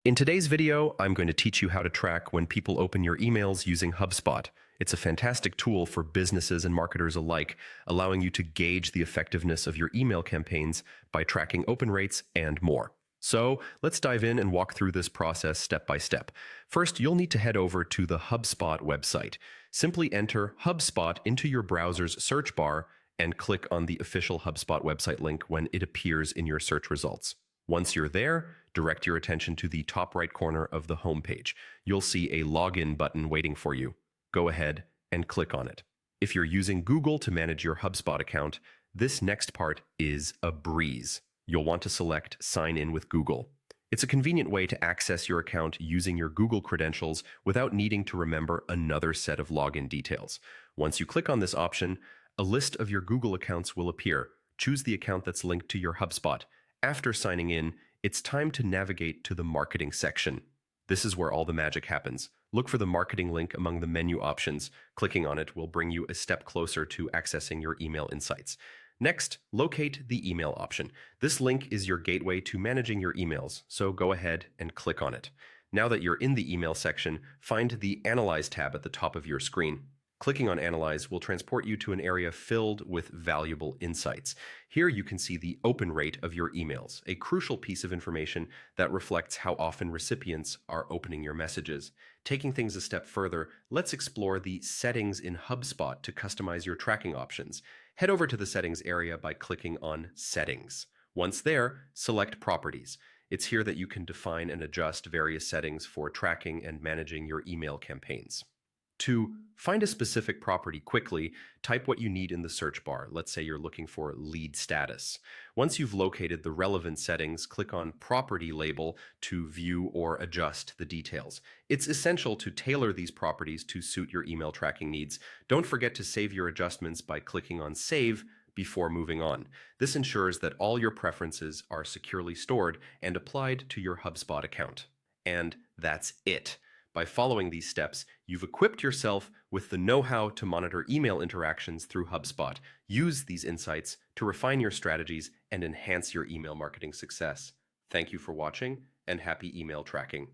In today's video, I'm going to teach you how to track when people open your emails using Hubspot. It's a fantastic tool for businesses and marketers alike, allowing you to gauge the effectiveness of your email campaigns by tracking open rates and more. So let's dive in and walk through this process step by step. First, you'll need to head over to the Hubspot website. Simply enter HubSpot into your browser's search bar and click on the official HubSpot website link when it appears in your search results. Once you're there, direct your attention to the top right corner of the home page. You'll see a login button waiting for you. Go ahead and click on it. If you're using Google to manage your HubSpot account, this next part is a breeze. You'll want to select Sign in with Google. It's a convenient way to access your account using your Google credentials without needing to remember another set of login details. Once you click on this option, a list of your Google accounts will appear. Choose the account that's linked to your HubSpot. After signing in, it's time to navigate to the marketing section. This is where all the magic happens. Look for the marketing link among the menu options. Clicking on it will bring you a step closer to accessing your email insights. Next, locate the email option. This link is your gateway to managing your emails, so go ahead and click on it. Now that you're in the email section, find the Analyze tab at the top of your screen. Clicking on Analyze will transport you to an area filled with valuable insights. Here you can see the open rate of your emails, a crucial piece of information that reflects how often recipients are opening your messages. Taking things a step further, let's explore the settings in HubSpot to customize your tracking options. Head over to the Settings area by clicking on Settings. Once there, select Properties. It's here that you can define and adjust various settings for tracking and managing your email campaigns. To find a specific property quickly, type what you need in the search bar. Let's say you're looking for lead status. Once you've located the relevant settings, click on Property label to view or adjust the details. It's essential to tailor these properties to suit your email tracking needs. Don't forget to save your adjustments by clicking on Save before moving on. This ensures that all your preferences are securely stored and applied to your HubSpot account. And that's it. By following these steps, you've equipped yourself with the know-how to monitor email interactions through HubSpot. Use these insights to refine your strategies and enhance your email marketing success. Thank you for watching, and happy email tracking.